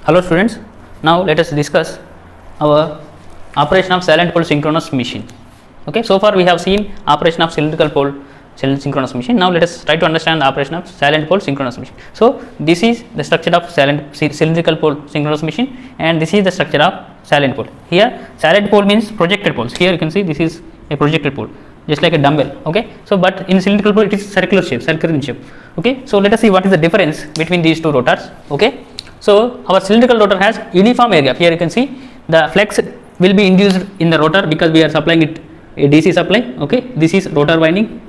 Hello students, now let us discuss our operation of silent pole synchronous machine. Okay, so far we have seen operation of cylindrical pole synchronous machine. Now let us try to understand the operation of silent pole synchronous machine. So this is the structure of cylindrical pole synchronous machine, and this is the structure of silent pole. Here silent pole means projected poles. Here you can see this is a projected pole, just like a dumbbell. Okay, so but in cylindrical pole it is circular in shape. Okay, so let us see what is the difference between these two rotors. Okay, so our cylindrical rotor has uniform air gap. Here you can see the flex will be induced in the rotor because we are supplying it a DC supply. Okay, this is rotor winding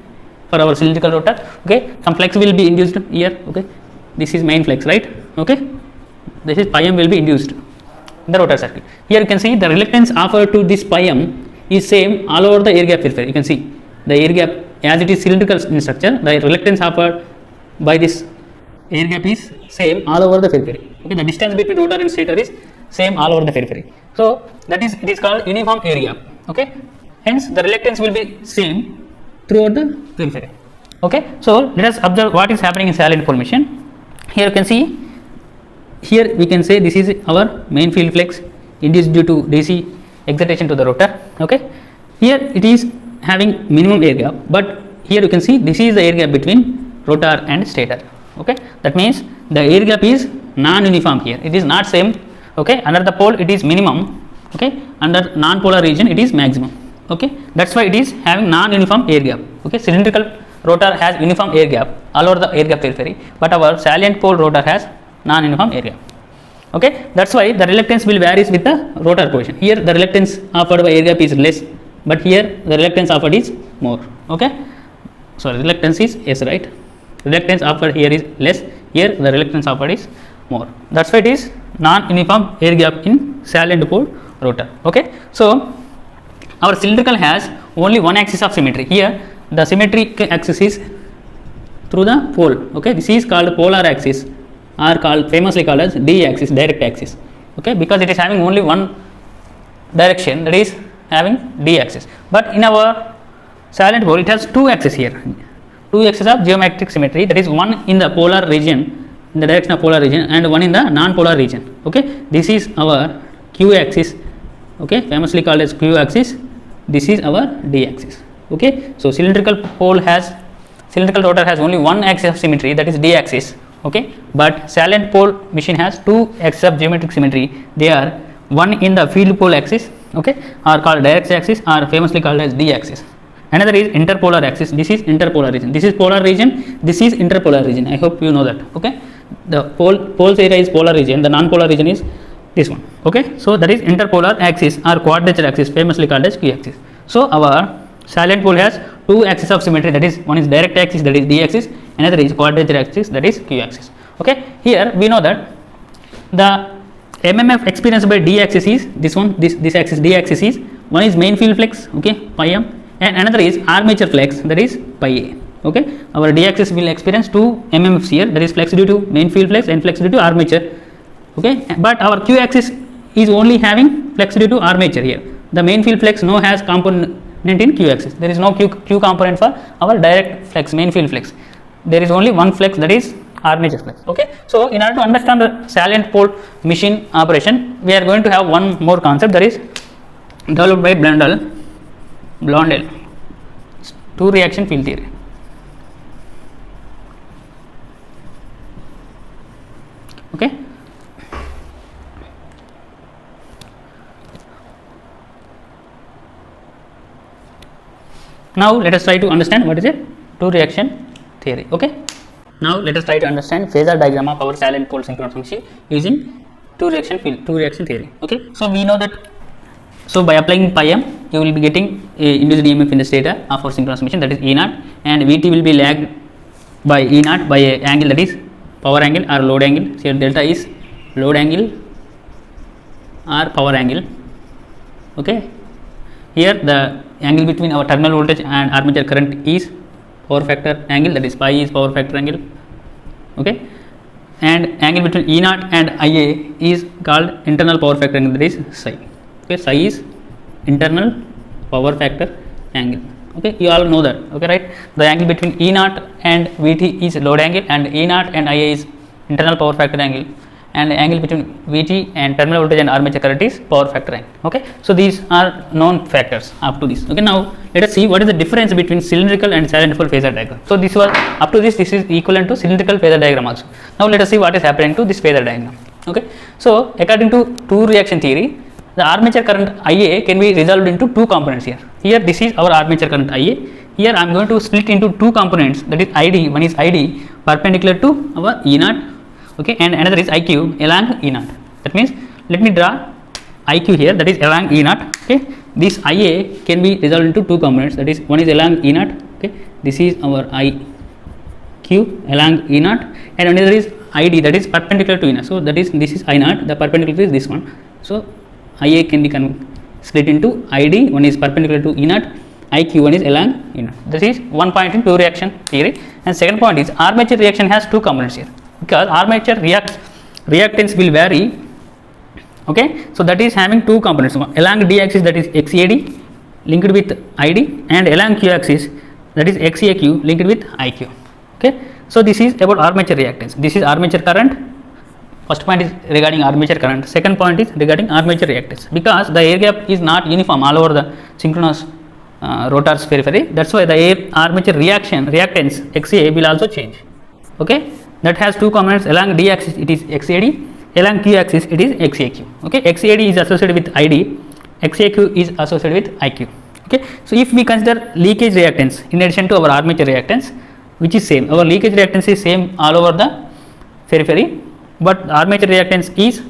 for our cylindrical rotor. Okay, some flex will be induced here. Okay, this is main flex, right? Okay, this is pi m will be induced in the rotor circuit. Here you can see the reluctance offered to this pi m is same all over the air gap periphery. You can see the air gap as it is cylindrical in structure, the reluctance offered by this air gap is same all over the periphery. Okay, the distance between rotor and stator is same all over the periphery. So that is, it is called uniform air gap. Okay, hence the reluctance will be same throughout the periphery. Okay, so let us observe what is happening in silent pole machine. Here you can see, here we can say this is our main field flex induced due to DC excitation to the rotor. Okay, here it is having minimum air gap, but here you can see this is the air gap between rotor and stator. Okay, that means the air gap is non-uniform here, it is not same. Okay, under the pole it is minimum. Okay, under non-polar region it is maximum. Okay, that's why it is having non-uniform air gap. Okay, cylindrical rotor has uniform air gap all over the air gap periphery, but our silent pole rotor has non-uniform air gap. Okay, that's why the reluctance will varies with the rotor position. Here the reluctance offered by air gap is less, but here the reluctance offered is more. Okay, so reluctance is S, right? Reluctance offered here is less, here the reluctance offered is more. That's why it is non-uniform air gap in silent pole rotor. Okay, so our cylindrical has only one axis of symmetry. Here the symmetric axis is through the pole. Okay, this is called polar axis, or famously called as D axis, direct axis. Okay, because it is having only one direction, that is having D axis. But in our silent pole it has two axes here, two axes of geometric symmetry, that is one in the polar region, in the direction of polar region, and one in the non-polar region. Okay, this is our Q axis. Okay, famously called as Q axis. This is our D axis. Okay, so cylindrical rotor has only one axis of symmetry, that is D axis. Okay, but silent pole machine has two axes of geometric symmetry. They are one in the field pole axis, okay, or called direct axis, or famously called as D axis. Another is interpolar axis. This is interpolar region. This is polar region. This is interpolar region. I hope you know that. Okay, the pole's area is polar region. The non-polar region is this one. Okay, so that is interpolar axis or quadrature axis, famously called as Q axis. So our silent pole has two axes of symmetry, that is one is direct axis, that is D axis, another is quadrature axis, that is Q axis. Okay, here we know that the MMF experienced by D axis is this one, this axis D axis is, one is main field flex, okay, pi m, and another is armature flex, that is pi a. Okay, our D axis will experience two MMFs here, that is flex due to main field flex and flex due to armature. Okay, but our Q axis is only having flex due to armature here. The main field flex no has component in Q axis. There is no Q component for our direct flex, main field flex. There is only one flex, that is armature flex. Okay, so in order to understand the silent pole machine operation, we are going to have one more concept, that is developed by Blondel, two reaction field theory. Okay, now let us try to understand what is a two reaction theory. Okay, now let us try to understand phasor diagram of our silent pole synchronous machine using two reaction theory. Okay, so we know that, so by applying pi m you will be getting a induced EMF in the stator of our synchronous machine, that is E naught, and Vt will be lagged by E naught by a angle, that is power angle or load angle. Here delta is load angle or power angle. Okay, here the angle between our terminal voltage and armature current is power factor angle, that is pi is power factor angle. Okay, and angle between E naught and Ia is called internal power factor angle, that is psi. Okay, psi is internal power factor angle. Okay, you all know that. Okay, right, the angle between E naught and Vt is load angle, and E naught and Ia is internal power factor angle, and angle between Vt and terminal voltage and armature current is power factor n. Okay, so these are known factors up to this. Okay, now let us see what is the difference between cylindrical and cylindrical phasor diagram. So this was up to this is equivalent to cylindrical phasor diagram also. Now let us see what is happening to this phasor diagram. Okay, so according to two reaction theory, the armature current Ia can be resolved into two components here. Here this is our armature current Ia. Here I am going to split into two components, that is Id. One is Id perpendicular to our E0, okay, and another is IQ along E0. That means let me draw IQ here, that is along E0. Okay, this Ia can be resolved into two components, that is one is along E0. Okay, this is our IQ along E0, and another is Id, that is perpendicular to E0. So that is this is I0, the perpendicular is this one. So Ia can be split into Id, one is perpendicular to E0, IQ one is along E0. This is one point in two reaction theory. And second point is armature reaction has two components here, because armature reactance will vary. Okay, so that is having two components. Along D axis, that is XAD linked with Id, and along Q axis, that is XAQ linked with IQ. Okay, so this is about armature reactance. This is armature current. First point is regarding armature current. Second point is regarding armature reactance, because the air gap is not uniform all over the synchronous rotor's periphery. That's why the armature reactance XA will also change. Okay, that has two components. Along D axis it is XAD, along Q axis it is XAQ. Okay, XAD is associated with ID, XAQ is associated with IQ. Okay, so if we consider leakage reactance in addition to our armature reactance, which is same, our leakage reactance is same all over the periphery, but armature reactance is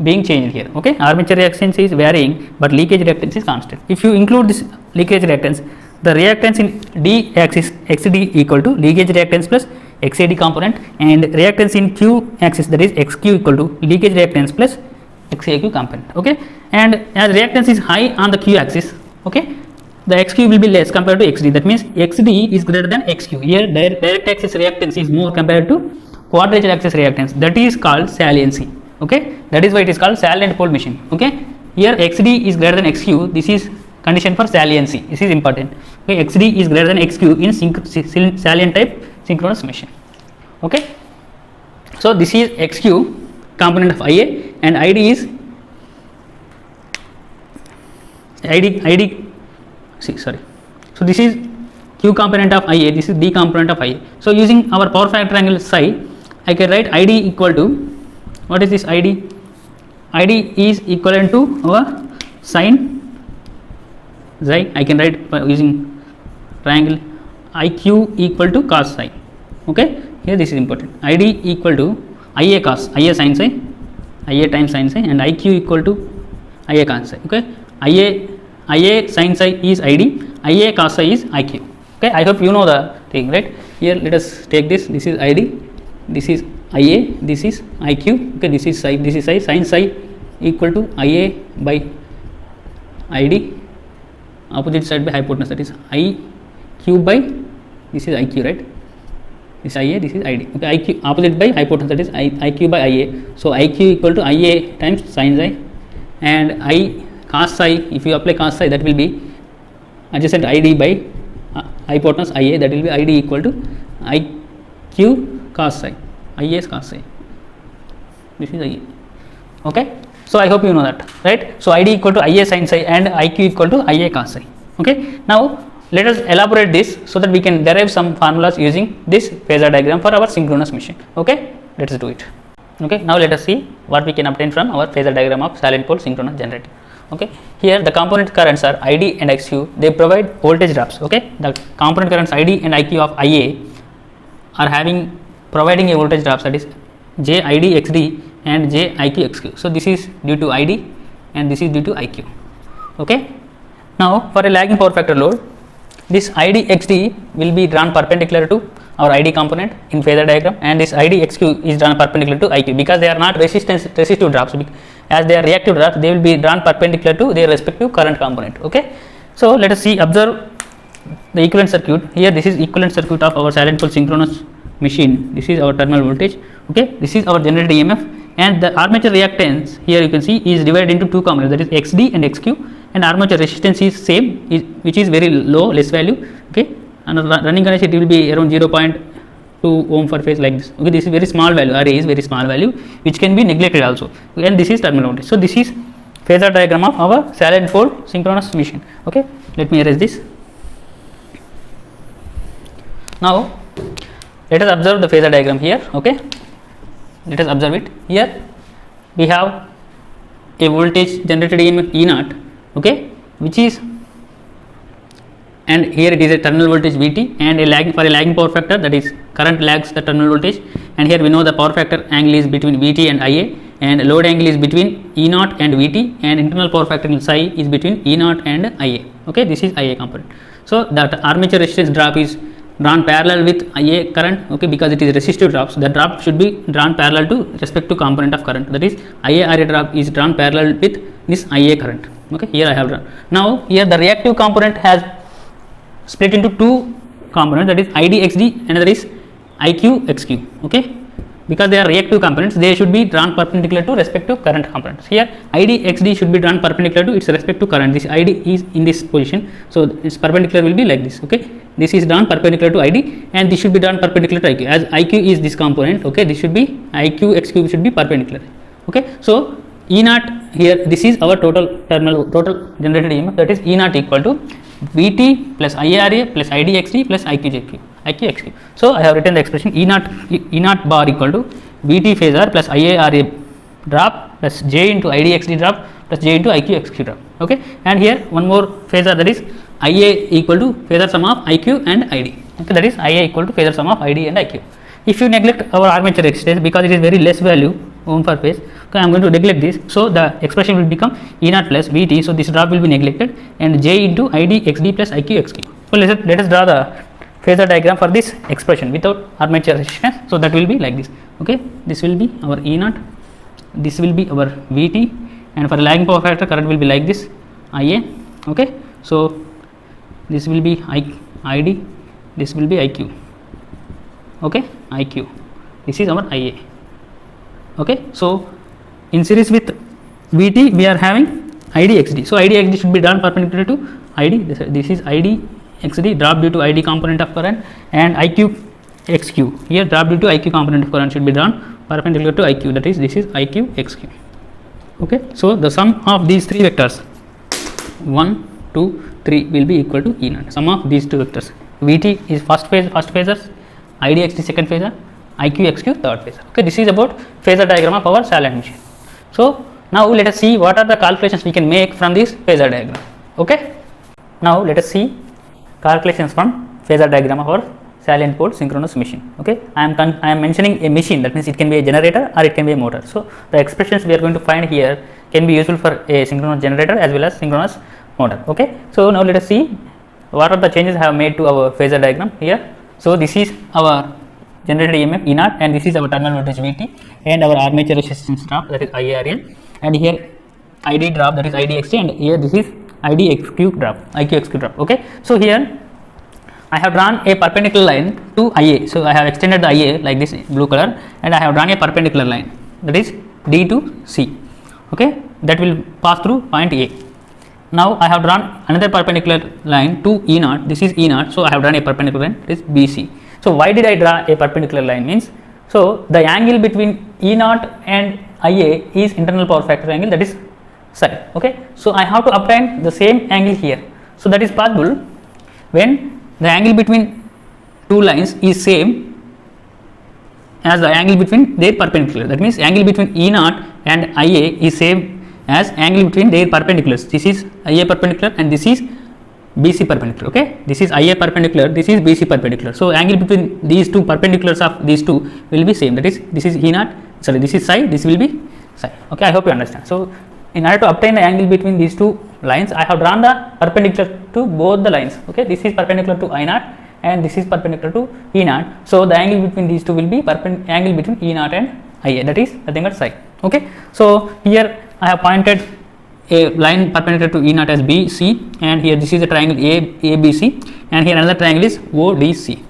being changed here. Okay, armature reactance is varying, but leakage reactance is constant. If you include this leakage reactance, the reactance in D axis XD equal to leakage reactance plus XAD component, and reactance in Q axis, that is XQ equal to leakage reactance plus XAQ component. Okay, and as reactance is high on the Q axis, okay, the XQ will be less compared to XD. That means XD is greater than XQ. Here direct axis reactance is more compared to quadrature axis reactance. That is called saliency. Okay, that is why it is called salient pole machine. Okay, here XD is greater than XQ. This is condition for saliency. This is important. Okay, XD is greater than XQ in salient type synchronous machine. Okay, so this is XQ component of Ia, and ID is So this is Q component of Ia. This is D component of Ia. So using our power factor angle psi, I can write ID equal to, what is this ID? ID is equivalent to our sin psi. I can write by using triangle IQ equal to cos psi. Okay, here this is important. ID equal to Ia cos, Ia sin psi, Ia times sin psi, and IQ equal to Ia cos psi. Okay, Ia sin psi is ID, Ia cos psi is IQ. Okay, I hope you know the thing, right? Here let us take this. This is ID, this is Ia, this is IQ. Okay, this is psi, this is psi. Sin psi equal to Ia by ID, opposite side by hypotenuse, that is IQ by, this is IQ, right? This is Ia, this is ID. Okay, IQ opposite by hypotenuse, that is IQ by Ia. So IQ equal to Ia times sin psi, and I cos psi, if you apply cos psi, that will be adjacent ID by hypotenuse Ia, that will be ID equal to IQ cos psi, Ia is cos psi. This is Ia. Okay, so I hope you know that, right? So ID equal to Ia sin psi and IQ equal to Ia cos psi. Okay, now let us elaborate this so that we can derive some formulas using this phasor diagram for our synchronous machine. Okay, let us do it. Okay, now let us see what we can obtain from our phasor diagram of silent pole synchronous generator. Okay, here the component currents are ID and XQ. They provide voltage drops. Okay, the component currents ID and IQ of Ia are providing a voltage drops, that is J ID XD and J IQ XQ. So this is due to ID and this is due to IQ. Okay, now for a lagging power factor load, this ID XD will be drawn perpendicular to our ID component in phasor diagram, and this ID XQ is drawn perpendicular to IQ, because they are not resistive drops. As they are reactive drops, they will be drawn perpendicular to their respective current component. Okay, so let us see, observe the equivalent circuit. Here this is equivalent circuit of our silent pole synchronous machine. This is our terminal voltage. Okay, this is our generated EMF, and the armature reactance here you can see is divided into two components, that is XD and XQ, and armature resistance is same, which is very low, less value. Okay, and running condition it will be around 0.5 2 ohm per phase like this. Okay, this is very small value, array is very small value which can be neglected also, and this is terminal voltage. So this is phasor diagram of our silent pole synchronous machine. Okay, let me erase this. Now let us observe the phasor diagram here. Okay, let us observe it. Here we have a voltage generated in E naught, okay, which is, and here it is a terminal voltage Vt, and a lagging, for a lagging power factor, that is current lags the terminal voltage, and here we know the power factor angle is between Vt and Ia, and load angle is between E naught and Vt, and internal power factor psi is between E naught and Ia. Okay, this is Ia component. So that armature resistance drop is drawn parallel with Ia current, okay, because it is resistive drop, so the drop should be drawn parallel to respective component of current, that is Ia Ra drop is drawn parallel with this Ia current. Okay, here I have drawn. Now here the reactive component has split into two components, that is IDXD, another is IQXQ. Okay, because they are reactive components, they should be drawn perpendicular to respective current components. Here IDXD should be drawn perpendicular to its respective current. This ID is in this position, so its perpendicular will be like this. Okay, this is drawn perpendicular to ID, and this should be drawn perpendicular to IQ, as IQ is this component. Okay, this should be IQXQ should be perpendicular. Okay, so E naught here, this is our total generated EMF, that is E naught equal to Vt plus IRA plus IDXD plus IQXQ. So I have written the expression E naught bar equal to Vt phasor plus IARA drop plus J into IDXD drop plus J into IQXQ drop. Okay, and here one more phasor, that is Ia equal to phasor sum of IQ and ID. Okay, that is Ia equal to phasor sum of ID and IQ. If you neglect our armature resistance, because it is very less value ohm per phase, okay, I am going to neglect this, so the expression will become E naught plus Vt, so this drop will be neglected, and J into IDXD plus IQXQ. So let us draw the phasor diagram for this expression without armature resistance. So that will be like this. Okay, this will be our E naught, this will be our Vt, and for lagging power factor current will be like this, Ia. Okay, so this will be ID, this will be IQ. Okay, IQ, this is our Ia. Okay, so in series with Vt we are having IDXD, so IDXD should be drawn perpendicular to ID. This is IDXD drop due to ID component of current, and IQXQ here drop due to IQ component of current should be drawn perpendicular to IQ, that is this is IQXQ. Okay, so the sum of these three vectors 1, 2, 3 will be equal to E naught. Sum of these two vectors, Vt is first phasor, IDXD second phasor, IQXQ third phasor. Okay, this is about phasor diagram of our silent machine. So now let us see what are the calculations we can make from this phasor diagram. Okay, now let us see calculations from phasor diagram of our silent pole synchronous machine. Okay, I am mentioning a machine, that means it can be a generator or it can be a motor. So the expressions we are going to find here can be useful for a synchronous generator as well as synchronous motor. Okay, so now let us see what are the changes I have made to our phasor diagram here. So this is our generated EMF E naught, and this is our terminal voltage Vt, and our armature resistance drop, that is IARL, and here ID drop, that is IDXD, and here this is IQXQ drop. Okay, so here I have drawn a perpendicular line to Ia, so I have extended the Ia like this blue color, and I have drawn a perpendicular line, that is D to C. Okay, that will pass through point A. Now I have drawn another perpendicular line to E naught, this is E naught, so I have drawn a perpendicular line, this is BC. So why did I draw a perpendicular line means, so the angle between E naught and Ia is internal power factor angle, that is psi. Okay, so I have to obtain the same angle here. So that is possible when the angle between two lines is same as the angle between their perpendicular. That means angle between E naught and Ia is same as angle between their perpendiculars. This is Ia perpendicular and this is BC perpendicular. Okay, this is Ia perpendicular, this is BC perpendicular. So angle between these two perpendiculars of these two will be same, that is this is E naught, sorry, this is psi, this will be psi. Okay, I hope you understand. So in order to obtain the angle between these two lines, I have drawn the perpendicular to both the lines. Okay, this is perpendicular to I naught and this is perpendicular to E naught. So the angle between these two will be angle between E naught and Ia, that is nothing but psi. Okay, so here I have pointed a line perpendicular to E naught as BC, and here this is a triangle ABC, and here another triangle is ODC.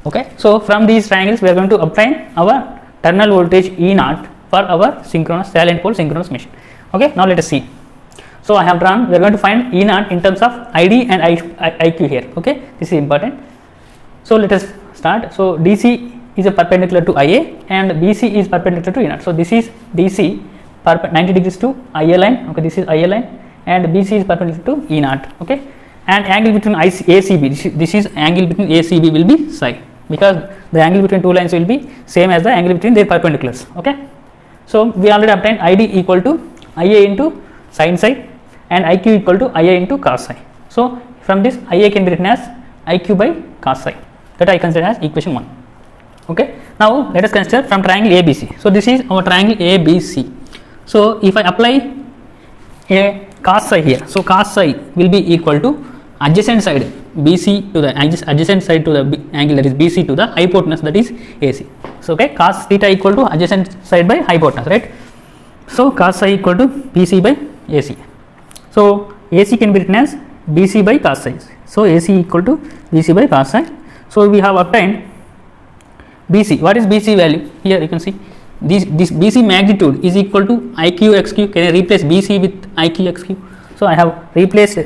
Okay, so from these triangles we are going to obtain our terminal voltage E naught for our synchronous silent pole synchronous machine. Okay, now let us see. So I have drawn, we are going to find E naught in terms of ID and IQ here. Okay, this is important. So let us start. So DC is a perpendicular to IA and BC is perpendicular to E naught. So this is DC 90 degrees to IA line. Okay, this is IA line and BC is perpendicular to E naught. Okay, and angle between ACB, this is angle between ACB will be psi, because the angle between two lines will be same as the angle between their perpendiculars. Okay, so we already obtained ID equal to IA into sin psi and IQ equal to IA into cos psi. So from this IA can be written as IQ by cos psi, that I consider as equation 1. Okay, now let us consider from triangle ABC. So this is our triangle ABC. So if I apply a cos psi here, so cos psi will be equal to adjacent side BC to the adjacent side to the angle, that is BC, to the hypotenuse, that is AC. So okay, cos theta equal to adjacent side by hypotenuse, right? So cos psi equal to BC by AC. So AC can be written as BC by cos psi. So AC equal to BC by cos psi. So we have obtained BC. What is BC value? Here you can see this BC magnitude is equal to IQ XQ. Can I replace BC with IQ XQ? So I have replaced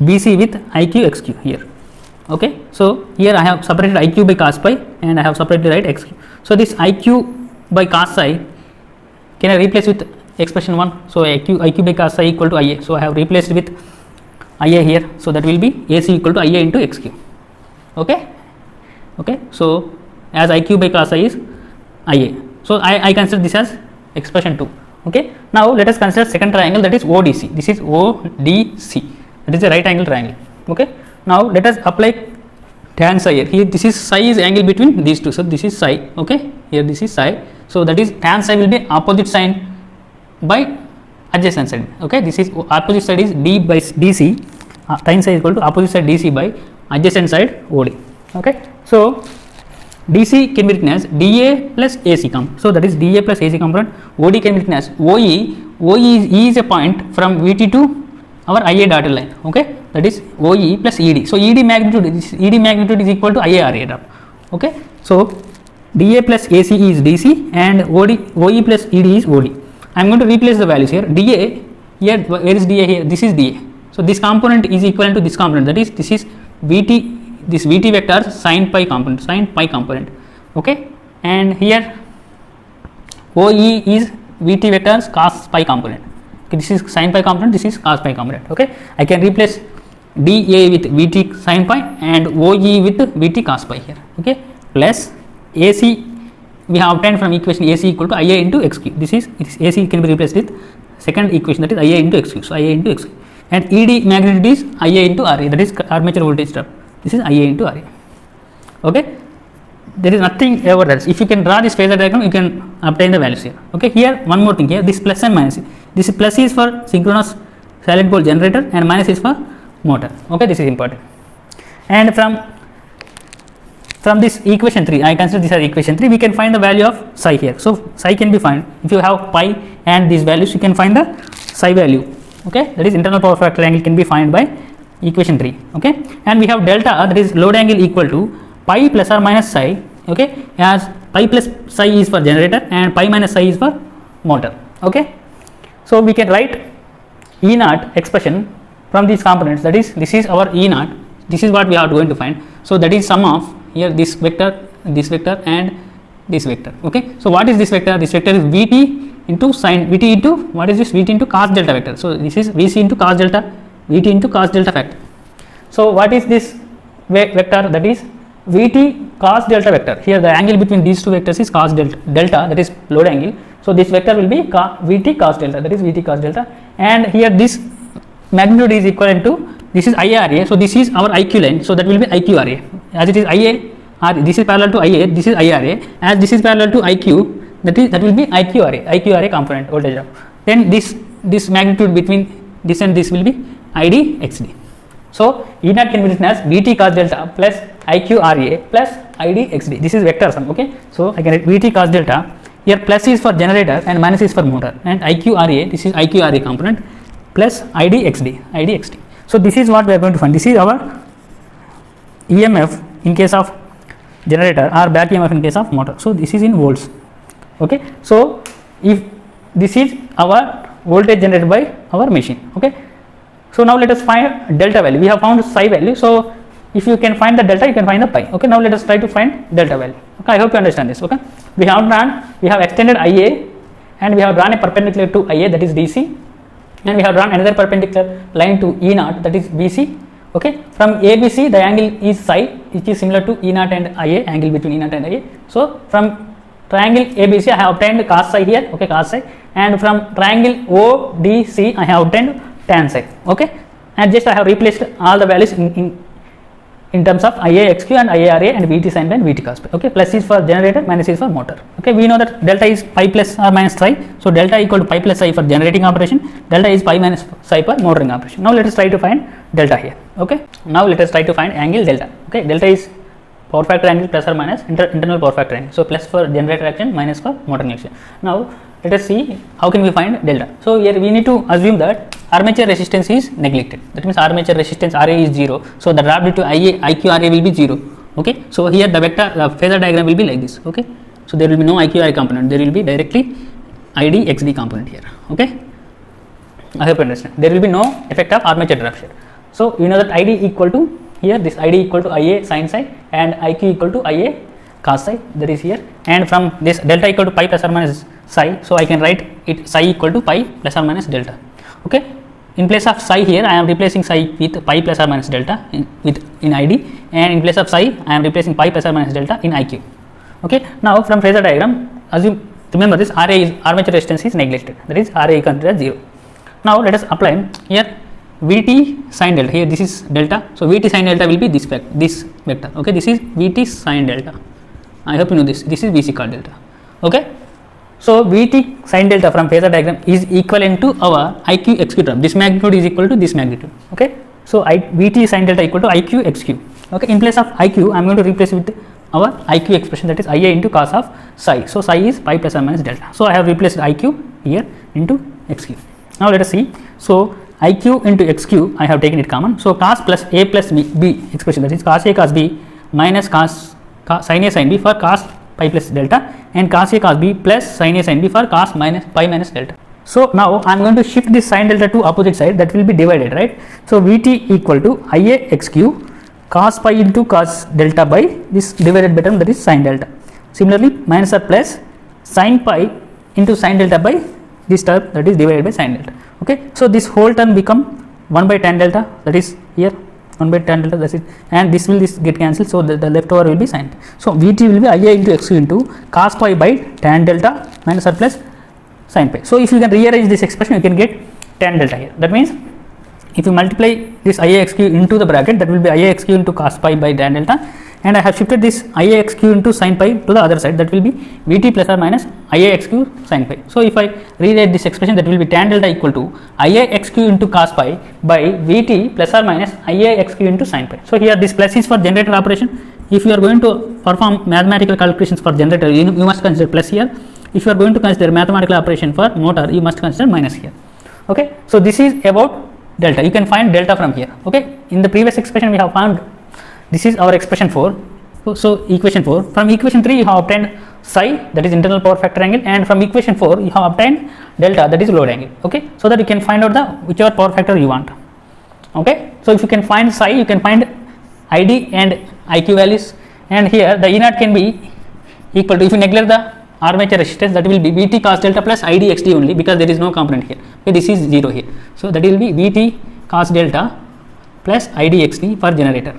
BC with IQ XQ here. Okay, so here I have separated IQ by cos pi and I have separated, right, XQ. So this IQ by cos psi, can I replace with expression 1? So IQ by cos psi equal to IA. So I have replaced with IA here. So that will be AC equal to IA into XQ. Okay, okay. So as IQ by cos psi is IA. So I consider this as expression 2. Okay. Now let us consider second triangle, that is ODC. This is ODC. That is a right angle triangle. Okay. Now let us apply tan psi here. Here this is psi is angle between these two. So this is psi. Okay. Here this is psi. So that is tan psi will be opposite sign by adjacent side. Okay. This is opposite side is D by DC. Tan psi is equal to opposite side DC by adjacent side OD. Okay. So DC can be written as DA plus AC component. So that is DA plus AC component. OD can be written as OE. OE is a point from VT to our IA dotted line. Okay, that is OE plus ED. So ED magnitude is equal to IA RA. Okay, so DA plus AC is DC and OE plus ED is OD. I am going to replace the values here. DA here, where is DA here? This is DA. So this component is equivalent to this component. That is, this is VT. This VT vector sin pi component. Okay, and here OE is VT vector cos pi component. Okay, this is sin pi component, this is cos pi component. Okay, I can replace DA with VT sin pi and OE with VT cos pi here. Okay, plus AC we have obtained from equation AC equal to IA into XQ. This is AC can be replaced with second equation, that is IA into XQ. So IA into XQ, and ED magnitude is IA into RA, that is armature voltage drop. This is IA into RA. Okay, there is nothing over else. If you can draw this phasor diagram, you can obtain the values here. Okay, here one more thing here, this plus and minus. This plus is for synchronous silent pole generator and minus is for motor. Okay, this is important. And from this equation 3, I consider this as equation 3, we can find the value of psi here. So psi can be found if you have pi and these values, you can find the psi value. Okay, that is internal power factor angle can be found by equation 3. Okay, and we have delta, that is load angle equal to pi plus or minus psi. Okay, as pi plus psi is for generator and pi minus psi is for motor. Okay, so we can write E naught expression from these components, that is, this is our E naught, this is what we are going to find. So that is sum of here this vector and this vector. Okay, so what is this vector? This vector is Vt into sin, Vt into, what is this? Vt into cos delta vector. So this is Vc into cos delta, Vt into cos delta factor. So what is this vector? That is Vt cos delta vector. Here the angle between these two vectors is cos delta, that is load angle. So this vector will be Vt cos delta, that is Vt cos delta, and here this magnitude is equivalent to, this is IRA. So this is our IQ line. So that will be IQRA. As it is IA, this is parallel to IA, this is IRA. As this is parallel to IQ, that will be IQRA component voltage drop. Then this magnitude between this and this will be ID XD. So E naught can be written as Vt cos delta plus IQRA plus ID XD. This is vector sum. Okay, so I can write Vt cos delta. Here plus is for generator and minus is for motor, and IQRA, this is IQRA component, plus ID XD. So this is what we are going to find. This is our EMF in case of generator or back EMF in case of motor. So this is in volts. Okay, so if this is our voltage generated by our machine. Okay, so now let us find delta value. We have found psi value. So if you can find the delta, you can find the pi. Okay, now let us try to find delta value. Okay, I hope you understand this. Okay, we have extended IA, and we have drawn a perpendicular to IA, that is DC, and we have drawn another perpendicular line to E naught, that is BC. Okay, from ABC the angle is psi, which is similar to E naught and IA, angle between E naught and IA. So from triangle ABC I have obtained cos psi here. Okay, cos psi, and from triangle ODC I have obtained tan psi. Okay, and just I have replaced all the values in terms of IAXQ and IARA and VT sin and VT cos pi. Okay, plus is for generator, minus is for motor. Okay, we know that delta is pi plus or minus psi, so delta equal to pi plus psi for generating operation, delta is pi minus psi for motoring operation. Now let us try to find delta here. Okay, now let us try to find angle delta. Okay, delta is power factor angle plus or minus internal power factor angle. So plus for generator action, minus for motoring action. Now let us see how can we find delta. So here we need to assume that armature resistance is neglected. That means armature resistance RA is 0. So the drop due to IQRA will be 0. Okay. So here the vector phasor diagram will be like this. Okay. So there will be no IQRA component. There will be directly ID XD component here. Okay. I hope you understand. There will be no effect of armature drop shear. So you know that ID equal to here, this ID equal to IA sin psi and IQ equal to IA cos psi, that is here, and from this delta equal to pi plus or minus psi, so I can write it psi equal to pi plus or minus delta. Okay, in place of psi here I am replacing psi with pi plus or minus delta in ID, and in place of psi I am replacing pi plus or minus delta in IQ. Okay, now from phasor diagram, assume, remember this RA is armature resistance is neglected, that is RA is considered 0. Now let us apply here VT sin delta. Here this is delta, so VT sin delta will be this vector. Okay, this is VT sin delta. I hope you know this. This is VC cos delta. Okay, so VT sin delta from phasor diagram is equivalent to our IQ XQ term. This magnitude is equal to this magnitude. Okay, so VT sin delta equal to IQ XQ. Okay, in place of IQ I am going to replace with our IQ expression, that is IA into cos of psi. So psi is pi plus or minus delta. So I have replaced IQ here into XQ. Now let us see. So IQ into XQ I have taken it common. So cos plus A plus B expression, that is cos A cos B minus cos sin A sin B for cos pi plus delta, and cos A cos B plus sin A sin B for cos minus pi minus delta. So now I am going to shift this sin delta to opposite side, that will be divided, right? So VT equal to IA XQ cos pi into cos delta by this divided by term, that is sin delta. Similarly minus or plus sin pi into sin delta by this term, that is divided by sin delta. Okay, so this whole term become 1 by tan delta, that is here 1 by tan delta, that's it, and this get cancelled, so the leftover will be sin. So VT will be IA into XQ into cos pi by tan delta minus or plus sin pi. So if you can rearrange this expression, you can get tan delta here. That means if you multiply this IA XQ into the bracket, that will be IA XQ into cos pi by tan delta, and I have shifted this IA XQ into sin pi to the other side, that will be VT plus or minus IA XQ sin pi. So if I rewrite this expression, that will be tan delta equal to IA XQ into cos pi by VT plus or minus IA XQ into sin pi. So here this plus is for generator operation. If you are going to perform mathematical calculations for generator, you must consider plus here. If you are going to consider mathematical operation for motor, you must consider minus here. Okay, so this is about delta. You can find delta from here. Okay, in the previous expression we have found, this is our expression 4. So equation 4, from equation 3 you have obtained psi, that is internal power factor angle, and from equation 4 you have obtained delta, that is load angle. Okay, so that you can find out the whichever power factor you want. Okay, so if you can find psi, you can find ID and IQ values, and here the E naught can be equal to, if you neglect the armature resistance, that will be VT cos delta plus ID XD only, because there is no component here. Okay, this is 0 here, so that will be VT cos delta plus ID XD for generator.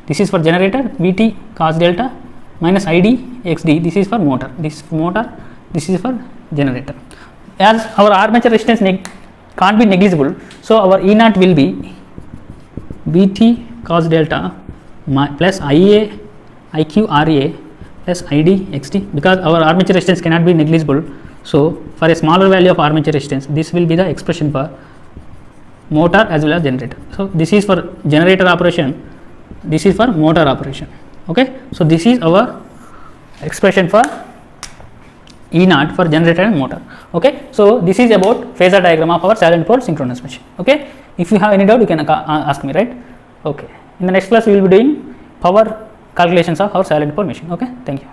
This is for generator, VT cos delta minus ID XD, this is for motor, this is for generator. As our armature resistance can't be negligible, so our E naught will be VT cos delta plus IA IQ RA plus ID XD, because our armature resistance cannot be negligible. So for a smaller value of armature resistance, this will be the expression for motor as well as generator. So this is for generator operation, this is for motor operation. Okay, so this is our expression for E naught for generator and motor. Okay, so this is about phasor diagram of our silent pole synchronous machine. Okay, if you have any doubt, you can ask me, right? Okay, in the next class we will be doing power calculations of our silent pole machine. Okay, thank you.